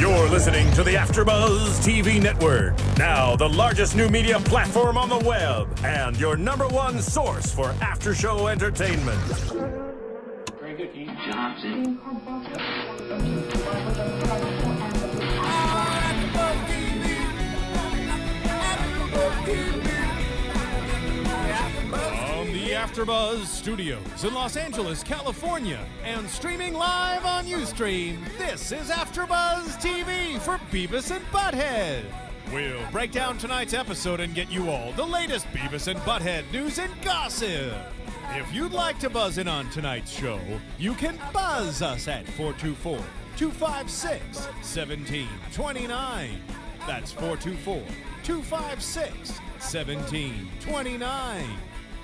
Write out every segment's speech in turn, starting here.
You're listening to the AfterBuzz TV network, now the largest new media platform on the web, and your number one source for after-show entertainment. Very good game. Johnson. From the AfterBuzz Studios in Los Angeles, California, and streaming live on Ustream, this is AfterBuzz TV for Beavis and Butt-head. We'll break down tonight's episode and get you all the latest Beavis and Butt-head news and gossip. If you'd like to buzz in on tonight's show, you can buzz us at 424-256-1729. That's 424-256-1729.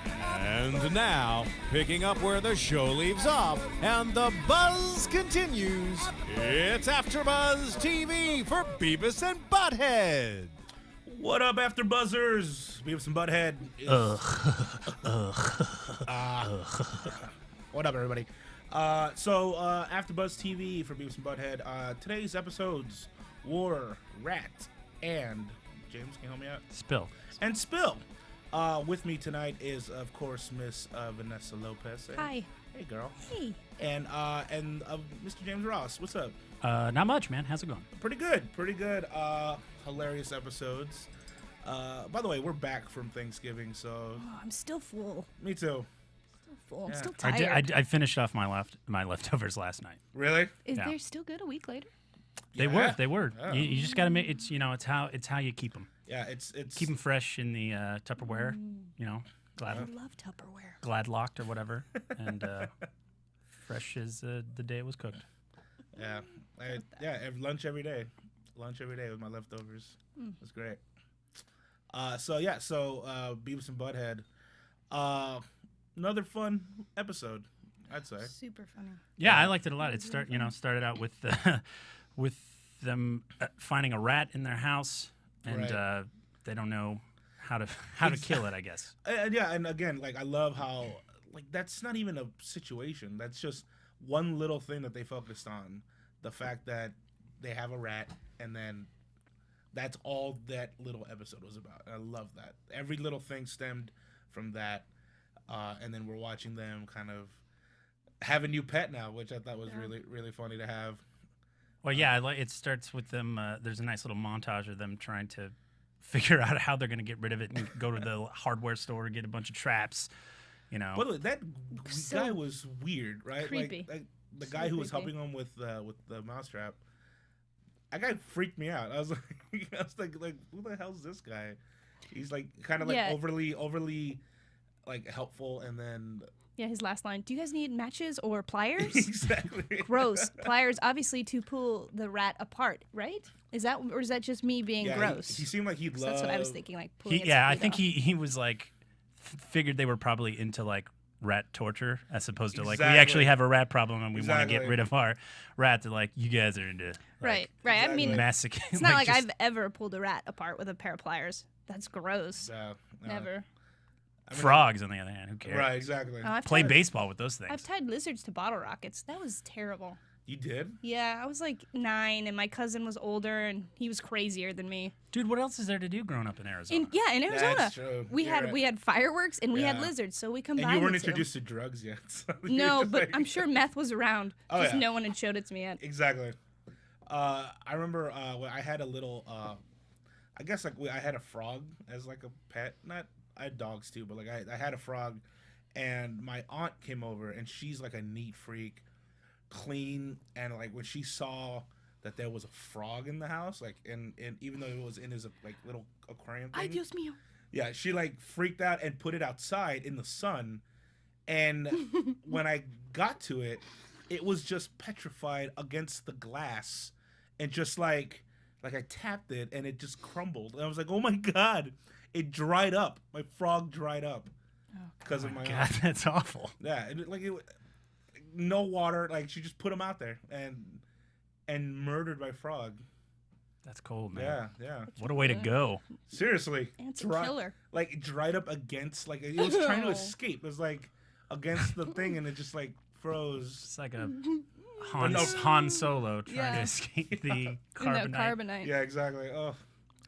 And now, picking up where the show leaves off and the buzz continues, it's AfterBuzz TV for Beavis and Butt-head. What up, AfterBuzzers? Beavis and Butt-head. What up, everybody? So, AfterBuzz TV for Beavis and Butt-head. Today's episodes were Rat and James. Can you help me out? Spill. And Spill. With me tonight is, of course, Miss Vanessa Lopez. Hi. Hey, girl. Hey. And Mr. James Ross. What's up? Not much, man. How's it going? Pretty good. Pretty good. Hilarious episodes. By the way, we're back from Thanksgiving, so. Oh, I'm still full. Me too. Still full. I'm Yeah. still tired. I finished off my leftovers last night. Really? Is Yeah. there still good a week later? They Yeah. were. Yeah. You just gotta make it's how you keep them. Yeah, it's Keep them fresh in the Tupperware. I love Tupperware. Glad locked or whatever, and fresh as the day it was cooked. yeah, lunch every day. Lunch every day with my leftovers. It's great. So Beavis and Butt-head. Another fun episode, I'd say. Super funny. Yeah, I liked it a lot. It started out with with them finding a rat in their house, and Right. they don't know how to kill it, I guess. Yeah, and again, like I love how that's not even a situation. That's just one little thing that they focused on. The fact that they have a rat, and then that's all that little episode was about. And I love that. Every little thing stemmed from that, and then we're watching them kind of have a new pet now, which I thought was really, really funny to have. Well, yeah, it starts with them. There's a nice little montage of them trying to figure out how they're going to get rid of it and go to the hardware store and get a bunch of traps. By the way, that guy was weird, right? Creepy. Like the guy who was helping him with the mousetrap. That guy freaked me out. I was like, who the hell's this guy? He's like kind of like overly like helpful, and then. Yeah, his last line. Do you guys need matches or pliers? Exactly. Gross. Pliers, obviously, to pull the rat apart, right? Is that, or is that just me being gross? He seemed like he'd love. That's what I was thinking, like pulling its I feet think off. he was like figured they were probably into like rat torture as opposed to like we Exactly. actually have a rat problem and we want to get Exactly. rid of our rat. They're like, you guys are into Right. I mean, massacre. it's not like I've ever pulled a rat apart with a pair of pliers. That's gross. No. Never. Frogs, on the other hand, who cares? Right. Exactly. Oh, I've Play tied- baseball with those I've things. tied lizards to bottle rockets. That was terrible. You did? Yeah, I was like 9, and my cousin was older, and he was crazier than me. Dude, what else is there to do growing up in Arizona? In Arizona, That's true. we You're had right. we had fireworks and we had Yeah. lizards, so we combined. And you weren't the two. introduced to drugs yet. So you No, were just but like- I'm sure meth was around. Oh, just yeah. no one had showed it to me yet. Exactly. I remember when I had a little. I guess I had a frog as like a pet. I had dogs too, but like I had a frog, and my aunt came over, and she's like a neat freak, clean, and like when she saw that there was a frog in the house, like and even though it was in his like little aquarium thing, Ay, Dios mío. yeah, she like freaked out and put it outside in the sun, and when I got to it, it was just petrified against the glass, and just like I tapped it and it just crumbled, and I was like, oh my god, it dried up. My frog dried up because of my God, that's awful. yeah, no water. Like she just put him out there and murdered my frog. That's cold, man. Yeah. What a way to go. Seriously, And it's a killer. Like it dried up against, like it was trying to escape. It was like against the thing, and it just like froze. It's like a Han Solo trying Yeah. to escape the No, carbonite. carbonite. Yeah, exactly. Oh,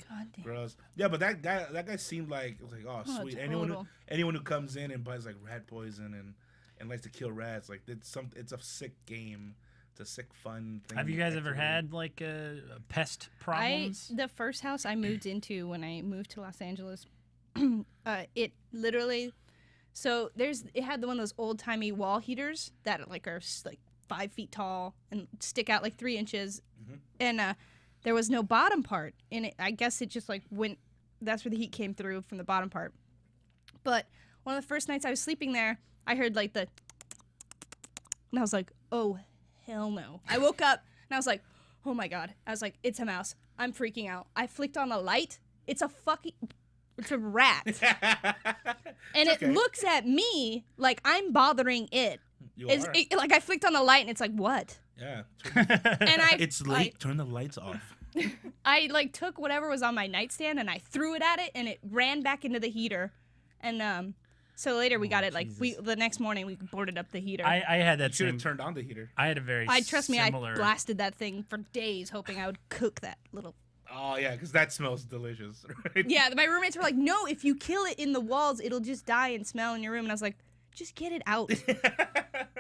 God damn. gross. Yeah, but that guy seemed like it was like, oh, sweet. total. Anyone who comes in and buys like rat poison and likes to kill rats, like it's a sick game. It's a sick fun thing. Have you guys ever activity. had like pest problems? The first house I moved into when I moved to Los Angeles, it literally, so it had one of those old timey wall heaters that like are like 5 feet tall and stick out like 3 inches, and there was no bottom part in it. I guess it just like went. That's where the heat came through from the bottom part. But one of the first nights I was sleeping there, I heard like the, and I was like, oh. Hell no. I woke up and I was like, oh my God. I was like, it's a mouse. I'm freaking out. I flicked on the light. It's a rat. And it looks at me like I'm bothering it. Like I flicked on the light and it's like, what? Yeah. It's late. Turn the lights off. I like took whatever was on my nightstand and I threw it at it and it ran back into the heater. And so later we got it like the next morning we boarded up the heater. I had that Should same. have turned on the heater. I had a very Trust me, similar. I blasted that thing for days hoping I would cook that little. Oh yeah, because that smells delicious, right? Yeah, my roommates were like, no, if you kill it in the walls, it'll just die and smell in your room. And I was like, just get it out.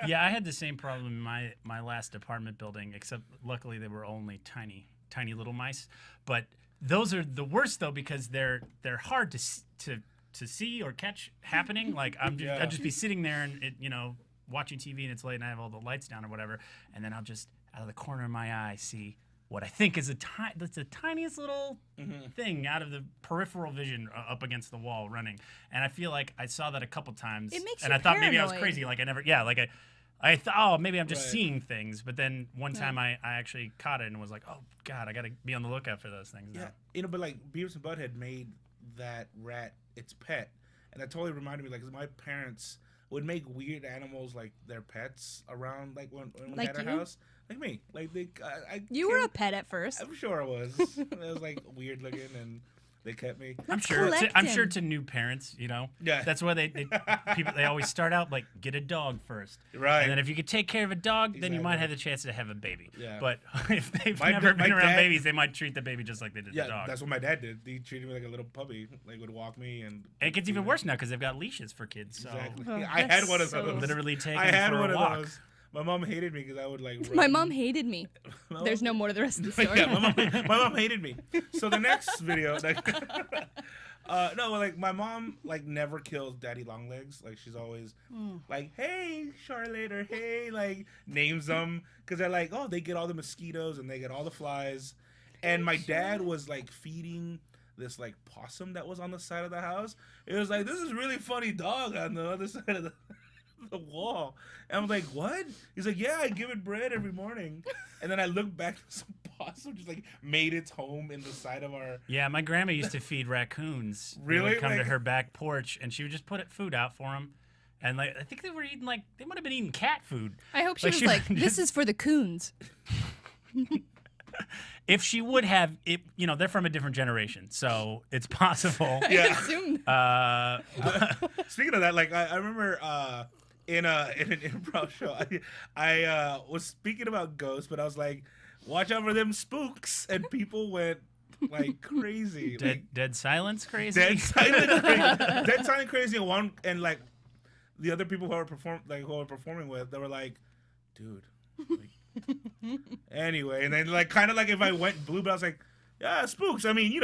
Yeah, I had the same problem in my last apartment building, except luckily they were only tiny little mice. But those are the worst though because they're hard to see or catch happening. Like I'd just be sitting there and watching TV and it's late and I have all the lights down or whatever, and then I'll just out of the corner of my eye see what I think is that's the tiniest little thing out of the peripheral vision up against the wall running. And I feel like I saw that a couple times. It makes and you I thought maybe I was paranoid. crazy. Like I thought, oh, maybe I'm just Right. seeing things. But then one time I actually caught it and was like, oh God, I got to be on the lookout for those things now. Yeah, but like Beavis and Butt-head made that rat its pet, and that totally reminded me, like, 'cause my parents would make weird animals like their pets around, like when we Like had our you? house, like me, like they. You were a pet at first. I'm sure I was. It was like weird looking, and they kept me. I'm Let's sure. collect I'm sure him. to new parents, Yeah. that's why they always start out like get a dog first, Right. And then if you could take care of a dog, then you might Exactly. have the chance to have a baby. Yeah. But if they've My never been around dad- babies, they might treat the baby just like they did the Yeah, dog. that's what my dad did. He treated me like a little puppy, like would walk me, and And it gets even worse now because they've got leashes for kids. So exactly. Oh, I had that's one of so- those. literally take I them had for one a of walk. those. My mom hated me because I would like. My run. mom hated me. There's no more to the rest of the story. Yeah, my mom hated me. So the next video, no, like my mom like never kills daddy long legs. Like she's always like, hey Charlotte, or hey, like names them because they're like, oh, they get all the mosquitoes and they get all the flies. And my dad was like feeding this like possum that was on the side of the house. It was like, this is really funny dog on the other side of the wall. And I'm like, what? He's like, yeah, I give it bread every morning. And then I look back, some possum just like made its home in the side of our. Yeah, my grandma used to feed raccoons. They Really? would come to Like- her back porch, and she would just put food out for them. And like, I think they were eating they might have been eating cat food. I hope she Like, was she like, would this is for the coons. If she would have, they're from a different generation, so it's possible. Yeah. Assume Speaking of that, like I remember in an improv show, I was speaking about ghosts, but I was like, watch out for them spooks, and people went like crazy. Dead silence, crazy. Dead silent crazy. Dead silent crazy, and like the other people who were performing with, they were like, dude. Like, anyway, and then like kind of like if I went blue, but I was like, yeah, spooks. I mean,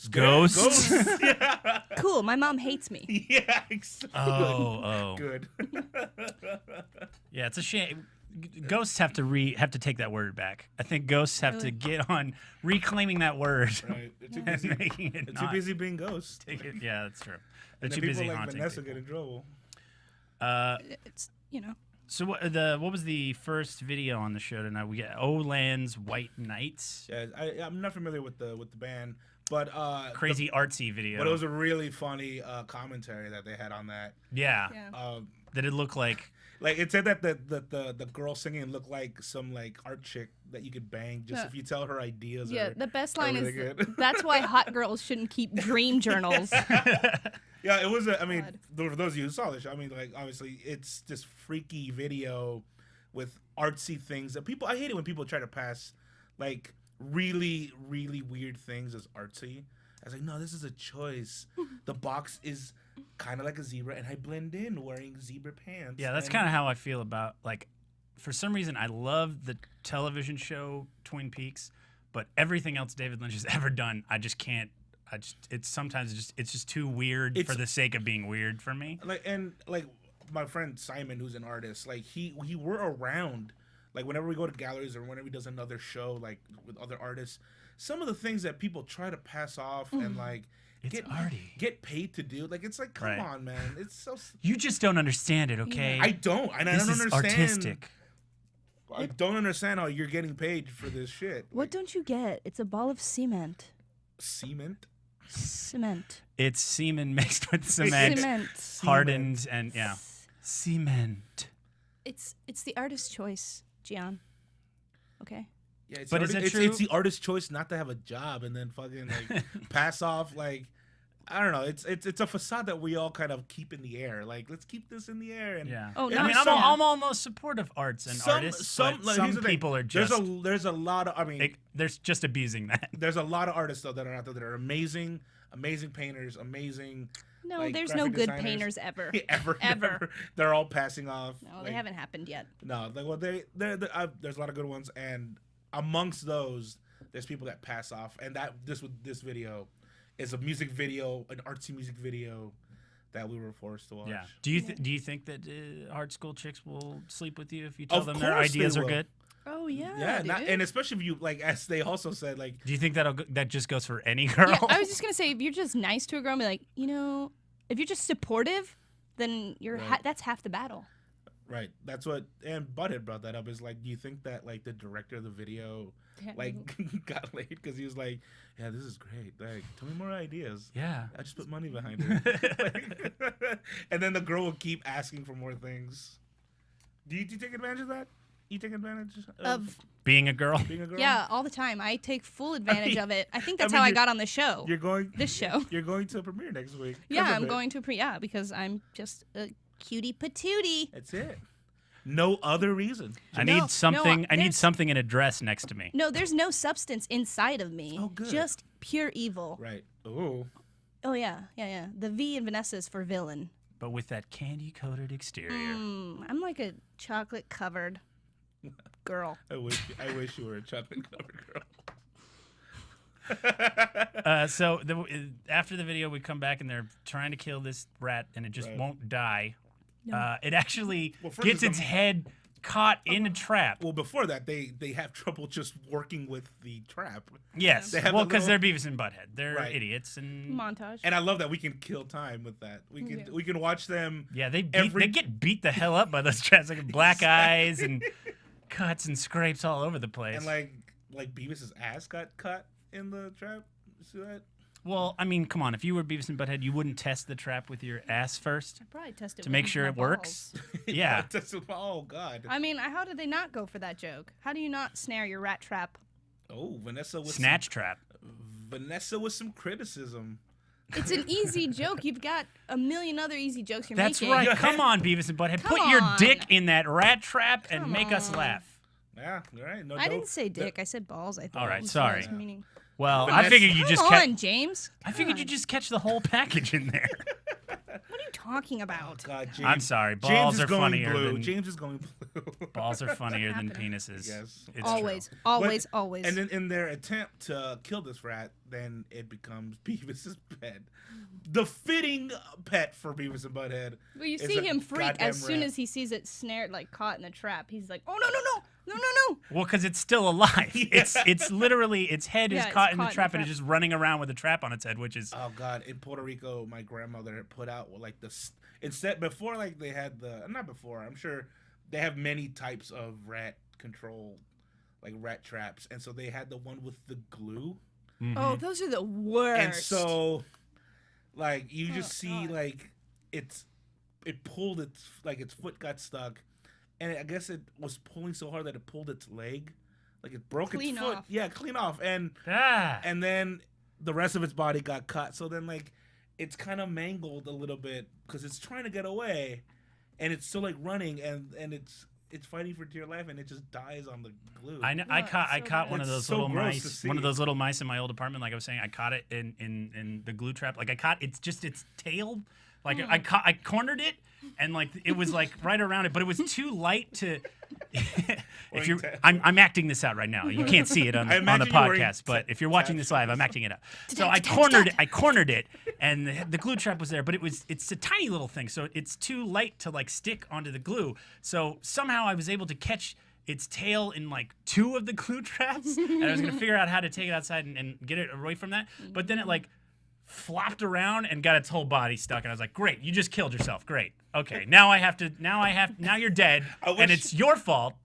Ghosts. Yeah. cool. My mom hates me. Yeah. Exactly. Oh. Good. Yeah, it's a shame. Ghosts have to take that word back. I think ghosts have to get on reclaiming that word Right. They're too and busy. making it They're too not busy being ghosts. take it. Yeah, that's true. They're And then too busy people like haunting Vanessa people. get in trouble. It's So what was the first video on the show tonight? We got Oland's White Nights. Yeah, I'm not familiar with the band, but Crazy artsy video. but it was a really funny commentary that they had on that. yeah. Did it look like? Like it said that the girl singing looked like some like art chick that you could bang just Yeah. if you tell her ideas. Yeah, are, the best are line really is good. that's why hot girls shouldn't keep dream journals. Yeah, it was. I mean, God. for those of you who saw the show, I mean, like obviously it's this freaky video with artsy things that people. I hate it when people try to pass like really really weird things as artsy. I was like, no, this is a choice. The box is kind of like a zebra, and I blend in wearing zebra pants. Yeah, that's kind of how I feel about, like, for some reason, I love the television show Twin Peaks, but everything else David Lynch has ever done, I just can't. It's just too weird for the sake of being weird for me. Like my friend Simon, who's an artist, like he were around, like whenever we go to galleries or whenever he does another show like with other artists, some of the things that people try to pass off and like get paid to do, like it's like come on, man, it's so. You just don't understand it, okay? I don't, and this I don't is understand. Artistic. I don't understand how you're getting paid for this shit. What don't you get? It's a ball of cement. Cement. Cement. It's semen mixed with cement, hardened, and cement. It's the artist's choice, Gian. Okay. Yeah, it's But is it true? It's the artist's choice not to have a job and then fucking like pass off like I don't know. It's a facade that we all kind of keep in the air. Like let's keep this in the air. And Yeah. Oh, I no, mean, I'm almost supportive of arts and artists. But like, some here's the thing. people are just. There's a lot of. I mean, there's just abusing that. there's a lot of artists though that are out there that are amazing painters, amazing. No, like, there's no graphic good designers. painters ever. ever. Ever. They're all passing off. No, like, they haven't happened yet. No, like well, there's a lot of good ones, and amongst those, there's people that pass off, and this video is a music video, an artsy music video that we were forced to watch. Yeah. Do you think that art school chicks will sleep with you if you tell Of them their course they ideas are will. good? Oh yeah. Yeah, dude. and especially if you like, as they also said, like Do you think that just goes for any girl? Yeah, I was just gonna say, if you're just nice to a girl, and be like, if you're just supportive, then you're that's half the battle. right. That's what and Butthead brought that up. Is like, do you think that like the director of the video like got laid because he was like, yeah, this is great. Like, tell me more ideas. Yeah. I just put money behind it. And then the girl will keep asking for more things. Do you take advantage of that? You take advantage Of Being a girl. being a girl? Yeah, all the time. I take full advantage of it. I think that's I mean, how I you're- got on the show. You're going This show. You're going to a premiere next week. Yeah, 'cause of I'm it. going to because I'm just a cutie patootie. That's it. No other reason. I No, need something. I need there's- something in a dress next to me. No, there's no substance inside of me. Oh, good. Just pure evil. Right. Oh. Oh yeah. The V in Vanessa is for villain. But with that candy-coated exterior. I'm like a chocolate covered girl. I wish you were a chocolate covered girl. So after the video, we come back and they're trying to kill this rat, and it just won't die. It actually first gets is its the- head caught in a trap. Well, before that, they have trouble just working with the trap. Yes, They have well, a because little- they're Beavis and Butt-head. They're Right. idiots, and Montage. And I love that we can kill time with that. We can watch them. yeah, they every- get beat the hell up by those traps, like black eyes and cuts and scrapes all over the place. And like Beavis's ass got cut in the trap. You see that? well, I mean, come on, if you were Beavis and Butt-head, you wouldn't test the trap with your ass first Probably test it to with make sure my it works. balls. Yeah. Oh God. I mean, how did they not go for that joke? How do you not snare your rat trap? Oh, Vanessa with Snatch trap. Vanessa with some criticism. It's an easy joke. You've got a million other easy jokes you're That's making. right. Come on, Beavis and Butt-head. Come Put your on. dick in that rat trap and Come make us on. laugh. Yeah, all right. No, I didn't say dick. I said balls. I thought. All right, I'm sorry. meaning- Well, I Vanessa- figured you Come just on, James. I figured you just catch the whole package in there. What are you talking about? God, James. I'm sorry. James Balls is are going funnier blue. than James is going blue. balls are funnier than happening? penises. Yes. It's Always, true. always, But- always. And then in their attempt to kill this rat, then it becomes Beavis's pet. The fitting pet for Beavis and Butthead. Well, you is see a him freak goddamn as soon rat. as he sees it snared, like caught in the trap. He's like, "Oh no, no, no, no, no, no!" Well, because it's still alive. It's literally its head Yeah, is it's caught in the caught in the trap and trap. it's just running around with a trap on its head, which is Oh God! In Puerto Rico, my grandmother had put out like instead before like they had the not before. I'm sure they have many types of rat control, like rat traps, and so they had the one with the glue, Oh, those are the worst. and so like you just see God. like it pulled its like its foot got stuck, and I guess it was pulling so hard that it pulled its leg, like it broke Clean its foot. off. Yeah, clean off, and ah. and then the rest of its body got cut. So then like it's kind of mangled a little bit because it's trying to get away, and it's still like running, and it's fighting for dear life and it just dies on the glue. I know. Oh, I caught it's so one bad. of It's those so little gross to mice. see. One of those little mice in my old apartment. Like I was saying, I caught it in the glue trap. Like I caught its tail. Like I cornered it, and like it was like right around it, but it was too light to. If you're, I'm acting this out right now. You can't see it on the imagine you wearing podcast, but if you're watching this live, I'm acting it out. So I cornered it, and the glue trap was there, but it's a tiny little thing, so it's too light to like stick onto the glue. So somehow I was able to catch its tail in like 2 of the glue traps, and I was gonna figure out how to take it outside and get it away from that. But then it like flopped around and got its whole body stuck, and I was like, "Great, you just killed yourself. Great. Okay, now you're dead, and it's your fault."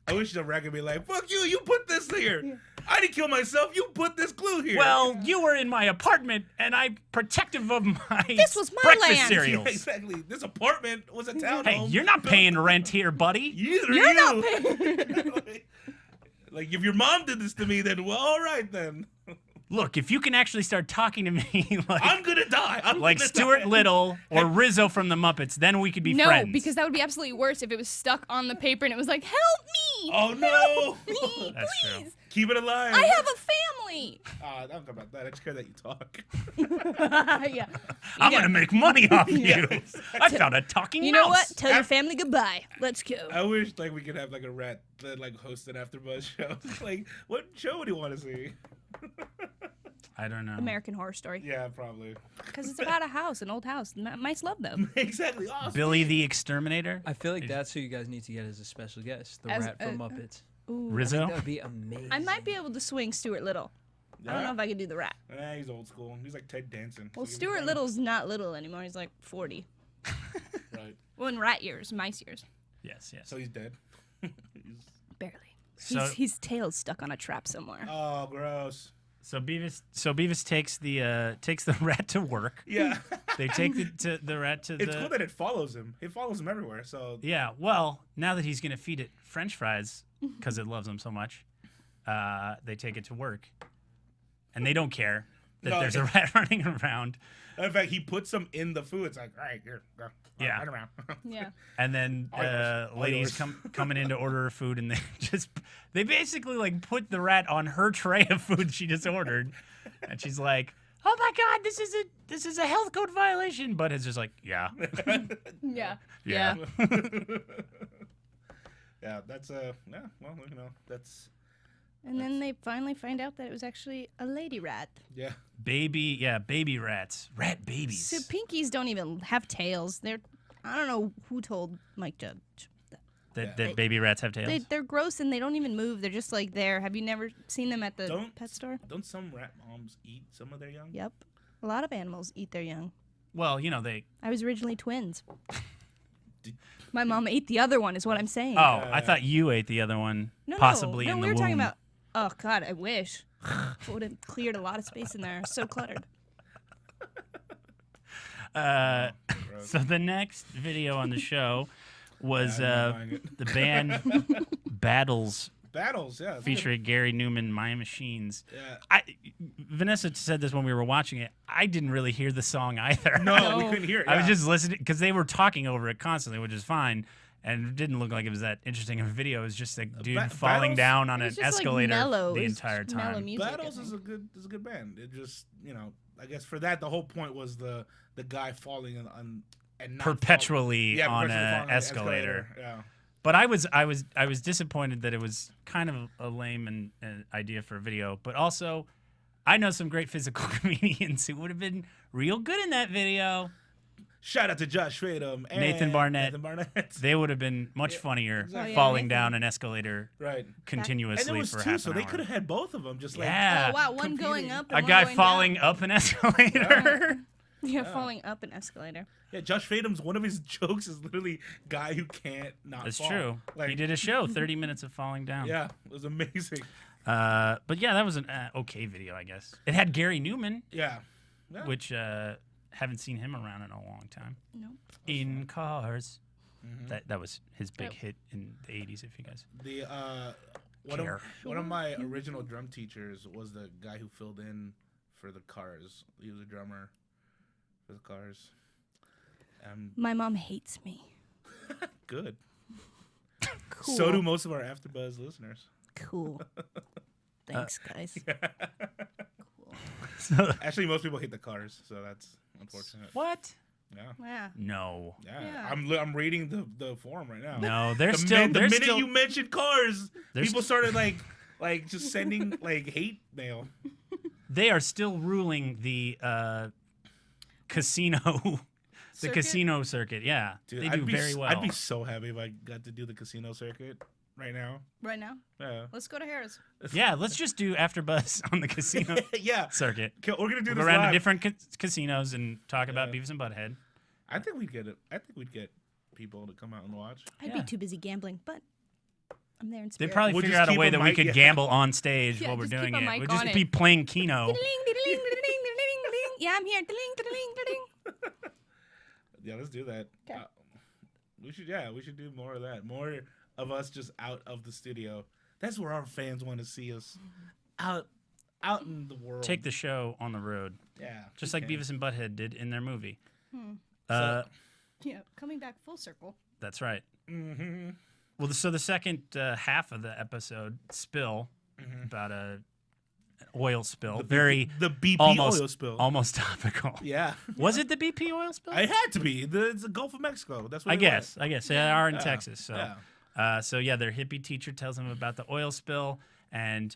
I wish the rat could be like, fuck you, you put this here. I didn't kill myself, you put this glue here. Well, you were in my apartment, and I'm protective of my This was my breakfast land. cereals. Yeah, exactly. This apartment was a townhome. Hey, you're not paying rent here, buddy. You're not paying. Like, if your mom did this to me, then, well, all right, then. Look, if you can actually start talking to me like I'm going to die. like Stuart Little or Rizzo from the Muppets, then we could be No, friends. because that would be absolutely worse if it was stuck on the paper and it was like, help me! Oh, no. Help me, That's true. please! Keep it alive. I have a family! I don't care about that. I just care that you talk. Yeah. I'm going to make money off you. Yeah, I found a talking You mouse. know what? Tell your family goodbye. Let's go. I wish like we could have like a rat that like host an AfterBuzz show. Like, what show would you want to see? I don't know. American Horror Story. Yeah, probably. Because it's about a house, an old house. Mice love them. Exactly. Awesome. Billy the Exterminator? I feel like that's who you guys need to get as a special guest, the As rat from Muppets. Ooh. Rizzo? That would be amazing. I might be able to swing Stuart Little. I don't know if I could do the rat. He's old school. He's like Ted Danson. Well, So he's Stuart fine. Little's not little anymore. He's like 40. Right. Well, in rat years, mice years. Yes, yes. So he's dead. Barely. So- His tail's stuck on a trap somewhere. Oh, gross. So Beavis takes the rat to work. Yeah. They take the rat to It's cool that it follows him. It follows him everywhere. So Yeah, well, now that he's going to feed it French fries because it loves them so much, they take it to work. And they don't care that No, there's a rat running around. in fact, he puts them in the food. It's like, all right, here, go. Yeah. Run around. Yeah. And then All yours. All ladies yours. coming in to order her food, and they basically like put the rat on her tray of food she just ordered, and she's like, "Oh my God, this is a health code violation," but it's just like, yeah, Yeah. yeah. Yeah, that's yeah. Well, you know, that's And then they finally find out that it was actually a lady rat. yeah. baby rats, rat babies. So pinkies don't even have tails. I don't know who told Mike to. That baby rats have tails. They're gross and they don't even move. They're just like there. Have you never seen them at the pet store? Don't some rat moms eat some of their young? Yep. A lot of animals eat their young. Well, you know they. I was originally twins. My mom ate the other one, is what I'm saying. Oh, I thought you ate the other one, possibly no, in the we were womb. talking about. Oh God, I wish. It would have cleared a lot of space in there. So cluttered. So the next video on the show was I'm not buying it. the band Battles Battles, yeah. featuring Gary Newman, My Machines. Yeah. Vanessa said this when we were watching it. I didn't really hear the song either. No, we couldn't hear it. I was yeah. just listening because they were talking over it constantly, which is fine. And it didn't look like it was that interesting of a video. It was just a dude falling Battles? down on It an was just, like, escalator mellow. the It was entire just mellow time. music, I Battles think. is a good band. It just, you know, I guess for that the whole point was the guy falling on and not Perpetually fall- on perpetually an falling escalator. Yeah. But I was disappointed that it was kind of a lame idea for a video. But also, I know some great physical comedians who would have been real good in that video. Shout out to Josh Fadum and Nathan Barnett. Nathan Barnett. They would have been much funnier exactly. falling Nathan. down an escalator Right. continuously And there was for two, half so an they hour. could have had both of them. Just like Yeah. Oh wow, one competing. going up. And A one guy going falling down. up an escalator. Yeah, falling up an escalator. Yeah, Josh Fadum's one of his jokes is literally guy who can't not That's fall. true. Like, He did a show, 30 minutes of falling down. Yeah, it was amazing. But yeah, that was an okay video, I guess. It had Gary Newman, Yeah. Yeah. which haven't seen him around in a long time. No. In Cars. Mm-hmm. That was his big Yep. hit in the 80s, if you guys. The Care. one of my original drum teachers was the guy who filled in for the Cars. He was a drummer for the Cars. My mom hates me. Good. Cool. So do most of our AfterBuzz listeners. Cool. Thanks, guys. So, Actually, most people hate the cars, so that's unfortunate. what? Yeah. Yeah. No. Yeah. Yeah. I'm reading the forum right now. No, they're The still. the they're minute still, you mentioned cars, They're people started like just sending like hate mail. they are still ruling the casino, the Circuit? casino circuit. Yeah, Dude, they I'd do be very well. I'd be so happy if I got to do the casino circuit right now. Right now, Yeah. let's go to Harris. Yeah, let's just do AfterBuzz on the casino Yeah. circuit. Okay, we're gonna do We'll this go around live. to different casinos and talk about Yeah. Beavis and Butt-head. I think we'd get it. I think we'd get people to come out and watch. I'd Yeah. be too busy gambling, but I'm there in They'd spirit. probably We'll figure just out a keep way a that we mic- could yeah. gamble on stage Yeah, while we're just keep doing a it. mic We'd on just it. be playing Keno. Yeah, I'm here. Ding. Yeah, let's do that. 'Kay. We should do more of that. More of us just out of the studio. That's where our fans want to see us. Out in the world. Take the show on the road, yeah. just we like can. Beavis and Butt-head did in their movie. Yeah, coming back full circle. That's right. Mm-hmm. Well, so the second half of the episode, Spill, about an oil spill, The BP almost oil spill. almost topical. Yeah. Was it the BP oil spill? It had to be. It's the Gulf of Mexico. That's what I it guess. was. I guess they are in Yeah. Texas. So, Yeah. their hippie teacher tells them about the oil spill and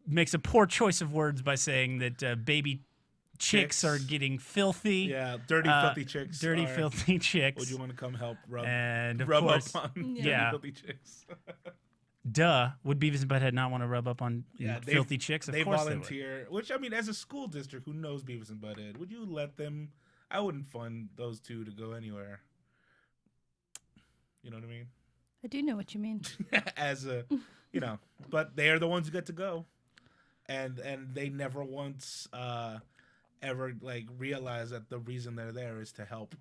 makes a poor choice of words by saying that baby chicks are getting filthy. Yeah, dirty, filthy chicks. Dirty, are- filthy chicks. Would you want to come help rub And of rub course, up on Yeah. filthy chicks? duh, would Beavis and Butt-head not want to rub up on Yeah, filthy chicks? Of They course volunteer. Which I mean, as a school district who knows Beavis and Butt-head, would you let them? I wouldn't fund those two to go anywhere. You know what I mean? I do know what you mean. As a, but they are the ones who get to go, and they never once ever like realize that the reason they're there is to help.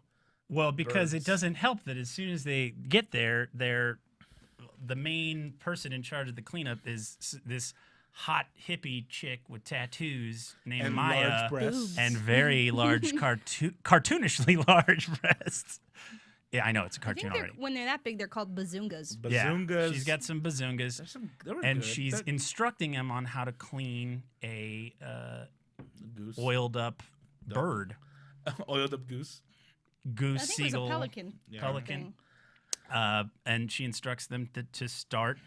would. Well, because birds. it doesn't help that as soon as they get there, the main person in charge of the cleanup is this hot hippie chick with tattoos named And Maya large breasts. and very large cartoonishly large breasts. Yeah, I know it's a I cartoon think already. when they're that big, they're called bazoongas. Bazungas. Yeah, she's got some bazoongas, They were and good. she's That- instructing him on how to clean a goose. oiled up bird, Oiled up goose. goose, I think seagull, it was a pelican. Yeah. pelican. thing. And she instructs them to start,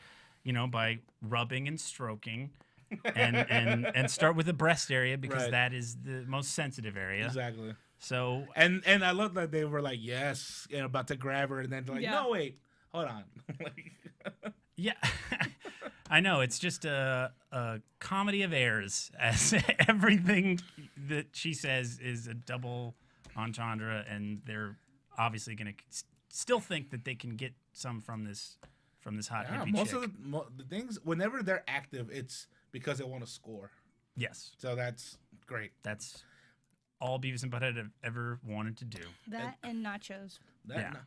by rubbing and stroking, and start with the breast area because Right. that is the most sensitive area. Exactly. So And I love that they were like, yes, and about to grab her, and then they're like, Yeah. no, wait, hold on. Like, yeah, I know it's just a comedy of errors, as everything that she says is a double entendre, and they're obviously going to still think that they can get some from this hot yeah, hippie most chick. of the things, whenever they're active, it's because they want to score. Yes, So that's great. that's all Beavis and Butt-head have ever wanted to do. That and nachos. That, Yeah.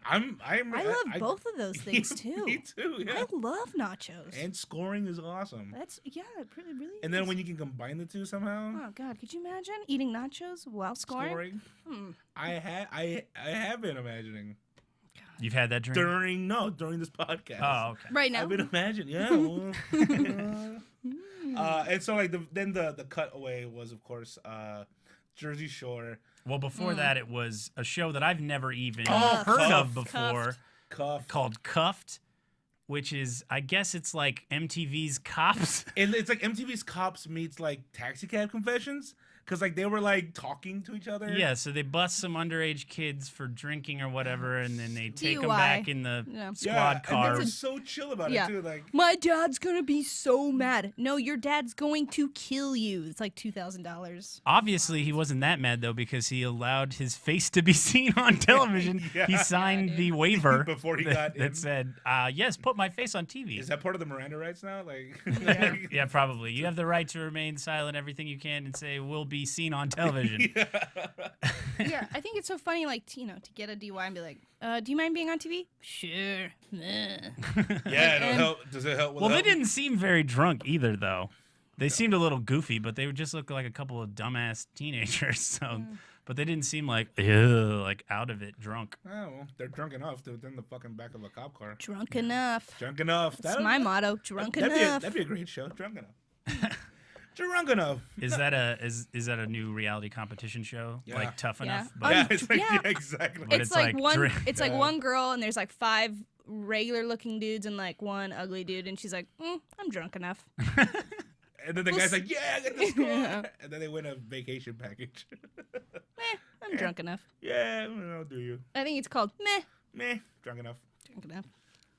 I love both of those things too. Me too, yeah. I love nachos. And scoring is awesome. That's it really And then is. when you can combine the two somehow, Oh God, could you imagine eating nachos while scoring? I have been imagining You've had that drink? during this podcast. Oh, okay. Right now. I've been imagining, yeah. And so like the cutaway was of course Jersey Shore. Well, before that, it was a show that I've never even Oh, heard of Cuffed. before, Cuff. called Cuffed, which is, I guess it's like MTV's Cops. And it's like MTV's Cops meets like Taxi Cab Confessions, because like they were like talking to each other. Yeah, so they bust some underage kids for drinking or whatever, and then they take them DUI. back in the Yeah. squad And car. they were so chill about Yeah. it too. Like My dad's gonna be so mad. No, your dad's going to kill you. It's like $2,000. Obviously, he wasn't that mad, though, because he allowed his face to be seen on television. Yeah. He signed the waiver Before he that, got in. that said, yes, put my face on TV. is that part of the Miranda rights now? Like Yeah, probably. You have the right to remain silent, everything you can, and say, will be seen on television. Yeah, I think it's so funny, like, to get a DUI and be like, do you mind being on TV? Sure. Yeah, it'll help. Does it help? Well, they didn't seem very drunk either, though. They seemed a little goofy, but they would just look like a couple of dumbass teenagers. So but they didn't seem like out of it, drunk. Oh, well, they're drunk enough to in the fucking back of a cop car. Drunk enough. Drunk enough. That's my motto. Drunk enough. That'd be a great show. Drunk enough. Drunk enough. Is that a new reality competition show? Yeah. Like Tough Enough? Yeah. Yeah, it's like, Yeah. yeah, exactly. But It's like one. drink. It's like one girl, and there's like 5 regular-looking dudes and like one ugly dude, and she's like, "I'm drunk enough." And then the guy's like, "Yeah, I got the score." Yeah. And then they win a vacation package. I'm drunk enough. Yeah, well, do you? I think it's called meh. Meh, drunk enough. Drunk enough.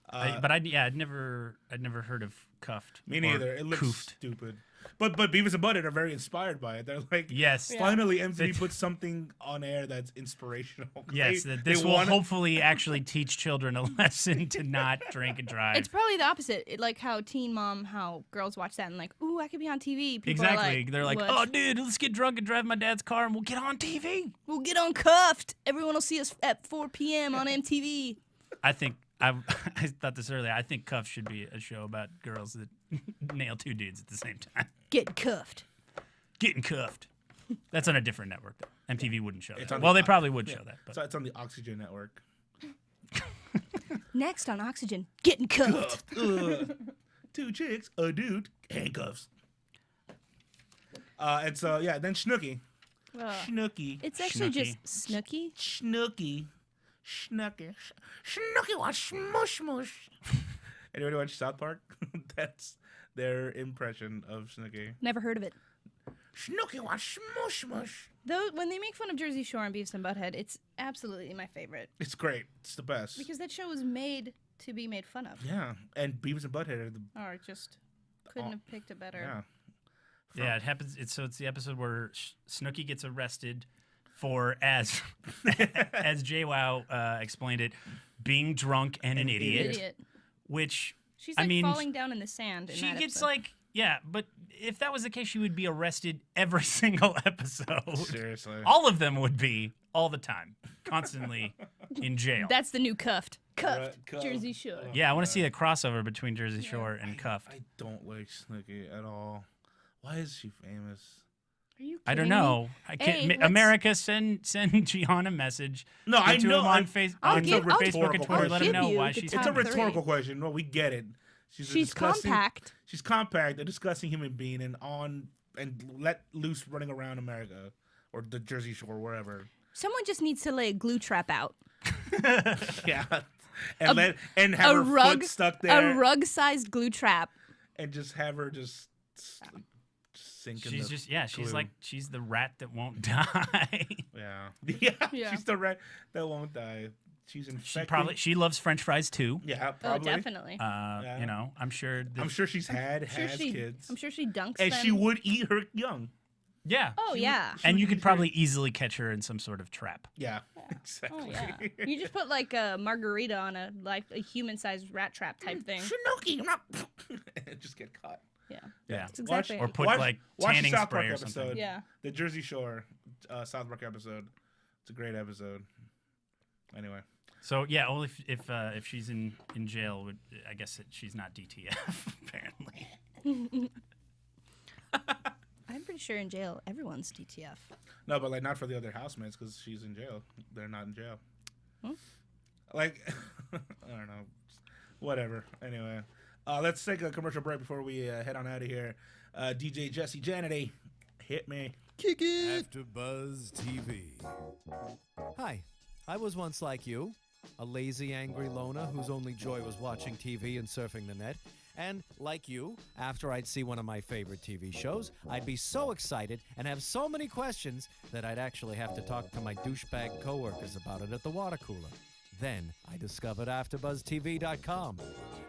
I'd never heard of Cuffed. Me or neither. It looks Koofed. stupid. But Beavis and Butt-head are very inspired by it. They're like, Yes. Yeah. finally MTV puts something on air that's inspirational. Yes, They- that this they will wanna- hopefully actually teach children a lesson to not drink and drive. It's probably the opposite. Like how Teen Mom, how girls watch that and like, ooh, I could be on TV. People are exactly. like, They're like, "What? oh, dude, let's get drunk and drive my dad's car and we'll get on TV. We'll get on Cuffed. Everyone will see us at 4 p.m. on MTV. I think I thought this earlier. I think Cuffed should be a show about girls that nail 2 dudes at the same time. Get cuffed. Getting cuffed. That's on a different network, though. MTV wouldn't show It's that. on Well, the- they probably would yeah. show that. But. So it's on the Oxygen Network. Next on Oxygen, getting cuffed. Ugh. 2 chicks, a dude, handcuffs. And so yeah, then Snooki. Snooki. It's actually Snooki. just Snooki. Snooki. Snooki. Snooki wants smush smush. Anybody watch South Park? That's their impression of Snooki. Never heard of it. Snooki wants smush smush. Though when they make fun of Jersey Shore and Beavis and Butt-head, it's absolutely my favorite It's great. It's the best. because that show was made to be made fun of, Yeah, and Beavis and Butt-head are the or just couldn't have picked a better. yeah. Yeah, it happens. It's the episode where Snooki gets arrested for, as as JWoww explained it, being drunk and an idiot. Which She's I like mean, falling down in the sand. In she that gets episode. like, yeah, but if that was the case, she would be arrested every single episode. Seriously. All of them would be all the time, constantly in jail. That's the new cuffed. Cuffed. Right, cuffed. Jersey Shore. Yeah, I want to see the crossover between Jersey Shore and Cuffed. I don't like Snooki at all. Why is she famous? Are you? I don't kidding me? know. I can't. Hey, let's- America, send Gian a message. No, I Get to know. him on Facebook I'll and give- Facebook and Twitter. I'll Let him give know you why the she's. top It's a three. rhetorical question. No, we get it. She's a She's disgusting, compact. She's compact, a disgusting human being, and let loose running around America or the Jersey Shore, wherever. Someone just needs to lay a glue trap out. Yeah, and have A her rug, foot stuck there, a rug-sized glue trap. and just have her just like, sink in She's the just she's glue. like she's the rat that won't die. yeah. Yeah. She's the rat that won't die. She's infected. She loves French fries too. Yeah, Oh, probably. definitely. You know, I'm sure. I'm sure she's has she, kids, I'm sure she dunks and them. she would eat her young. Yeah. Oh yeah. And you could probably easily catch her in some sort of trap. Yeah, Oh exactly. yeah. You just put like a margarita on a human-sized rat trap type thing. Snooki, and just get caught. Yeah. Yeah. That's exactly. Or put Watch- like watch the tanning South Park spray or episode. something. Yeah. The Jersey Shore South Park episode. It's a great episode. Anyway, So yeah, only if she's in jail, I guess she's not DTF apparently. I'm pretty sure in jail everyone's DTF. no, but like not for the other housemates because she's in jail. They're not in jail. Hmm? Like, I don't know. Whatever. Anyway, let's take a commercial break before we head on out of here. DJ Jesse Janity, hit me. Kick it! AfterBuzz TV. Hi, I was once like you, a lazy, angry loner whose only joy was watching TV and surfing the net. And, like you, after I'd see one of my favorite TV shows, I'd be so excited and have so many questions that I'd actually have to talk to my douchebag coworkers about it at the water cooler. Then I discovered AfterBuzzTV.com.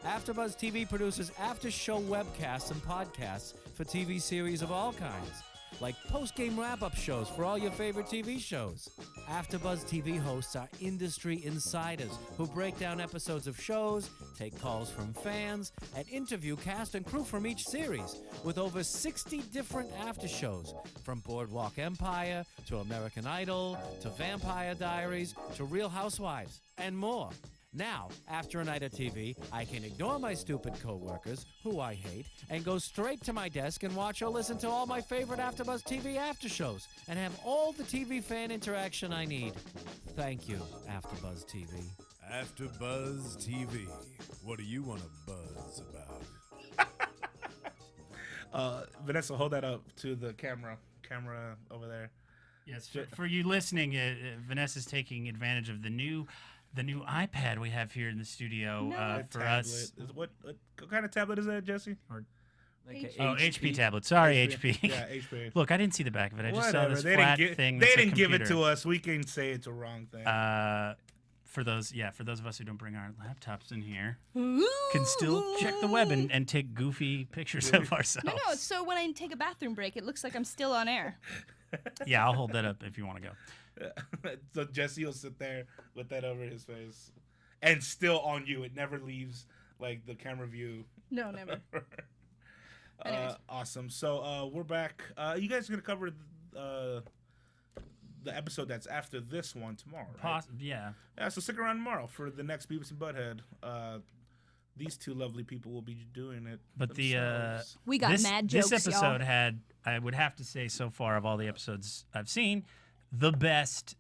AfterBuzz TV produces after-show webcasts and podcasts for TV series of all kinds, like post-game wrap-up shows for all your favorite TV shows. AfterBuzz TV hosts are industry insiders who break down episodes of shows, take calls from fans, and interview cast and crew from each series, with over 60 different after shows, from Boardwalk Empire to American Idol to Vampire Diaries to Real Housewives and more. Now, after a night of TV, I can ignore my stupid coworkers, who I hate, and go straight to my desk and watch or listen to all my favorite AfterBuzz TV after shows, and have all the TV fan interaction I need. Thank you, AfterBuzz TV. AfterBuzz TV. What do you want to buzz about? Vanessa, hold that up to the camera over there. Yes, for you listening, Vanessa's taking advantage of the new iPad we have here in the studio for us. What kind of tablet is that, Jesse? HP tablet. Sorry, HP. Yeah, HP. Look, I didn't see the back of it. I just Whatever. saw this flat thing. They that's a didn't give it computer. to us. We can say it's a wrong thing. For those of us who don't bring our laptops in here, can still check the web and take goofy pictures of ourselves. No. So when I take a bathroom break, it looks like I'm still on air. Yeah, I'll hold that up if you want to go. So Jesse will sit there with that over his face, and still on you. It never leaves like the camera view. No, never. Awesome. So we're back. You guys are gonna cover the episode that's after this one tomorrow, right? Yeah. Yeah. So stick around tomorrow for the next Beavis and Butt-head. These two lovely people will be doing it. But themselves. We got mad jokes, This episode y'all. had, I would have to say, so far of all the episodes I've seen, the best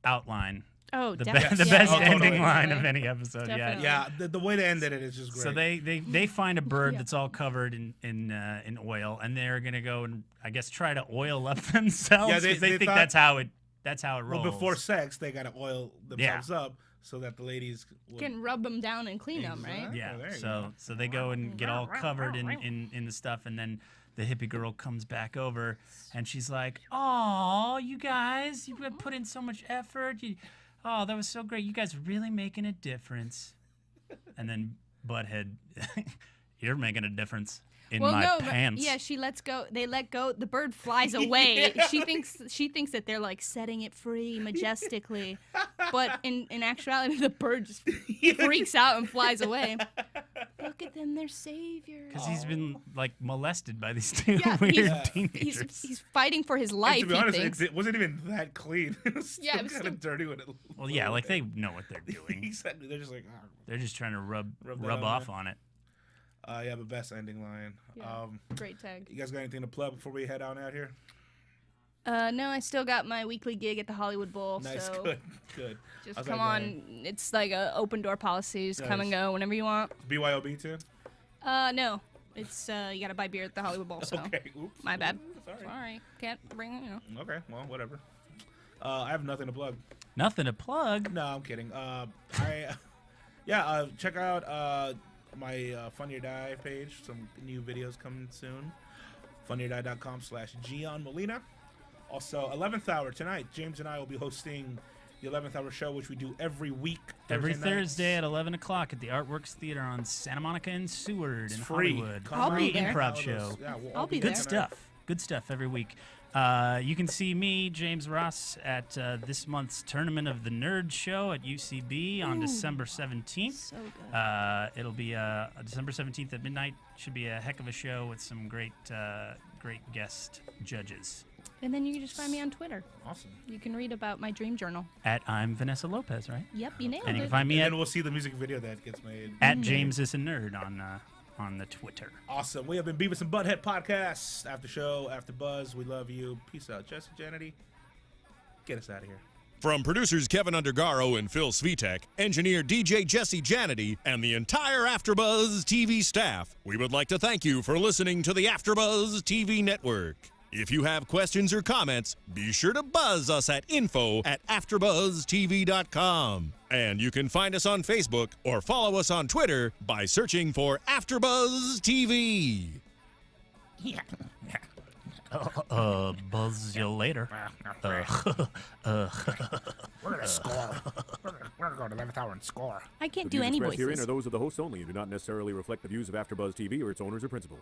outline. Oh, the definitely. the best totally. ending line of any episode. Definitely. Yeah, the way they ended it is just great. So they find a bird that's all covered in oil, and they're gonna go and I guess try to oil up themselves. Yeah, because they think thought- that's how it rolls. Well, before sex, they gotta oil themselves up so that the ladies Can rub them down and clean them, right? Yeah. there you So they go and get all covered in the stuff, and then the hippie girl comes back over, and she's like, "Oh, you guys, you put in so much effort. Oh, that was so great. You guys are really making a difference." And then Butthead, "You're making a difference in my pants." But yeah, she lets go. They let go. The bird flies away. She thinks that they're like setting it free majestically, but in actuality, the bird just freaks out and flies away. Look at them, they're saviors. Because he's been like molested by these two Yeah, weird teenagers. He's fighting for his life. to be he honest, thinks. it wasn't even that clean. It was Yeah, it was kind of dirty when it. Well, yeah, like they know what they're doing. Exactly. They're just like, They're just trying to rub that off on it. yeah, but best ending line. Yeah, great tag. You guys got anything to plug before we head on out here? No, I still got my weekly gig at the Hollywood Bowl. Nice, so good. just How's come that on. going? It's like a open door policy. Just come and Nice. go whenever you want. BYOB too. No, it's you gotta buy beer at the Hollywood Bowl. So Okay. Oops. my bad. Sorry. Sorry, can't bring Okay. Well, whatever. I have nothing to plug. Nothing to plug. No, I'm kidding. Check out my Funny or Die page. Some new videos coming soon. funnyordie.com/Gian Molina. Also, 11th hour tonight. James and I will be hosting the 11th hour show, which we do every week. Every Thursday nights. Thursday at 11 o'clock at the Artworks Theater on Santa Monica and Seward in free. Hollywood. Come I'll be Free there. improv show. Yeah, we'll I'll all be Good there. stuff. Good stuff every week. You can see me, James Ross, at this month's Tournament of the Nerd show at UCB on December 17th. So good. It'll be December 17th at midnight. Should be a heck of a show with some great guest judges. And then you can just find me on Twitter. Awesome. You can read about my dream journal. At I'm Vanessa Lopez, right? Yep, you nailed And you it. can find me And at then we'll see the music video that gets made. James is a Nerd on the Twitter. Awesome. We have been Beavis and Butt-head podcast. After show, after buzz. We love you. Peace out. Jesse Janity, get us out of here. From producers Kevin Undergaro and Phil Svitek, engineer DJ Jesse Janity, and the entire AfterBuzz TV staff, we would like to thank you for listening to the AfterBuzz TV network. If you have questions or comments, be sure to buzz us at info@AfterBuzzTV.com. And you can find us on Facebook or follow us on Twitter by searching for AfterBuzz TV. Buzz you later. We're gonna score. We're gonna go to 11th hour and score. I can't The do views any expressed herein voices. are those of the hosts only and do not necessarily reflect the views of AfterBuzz TV or its owners or principals.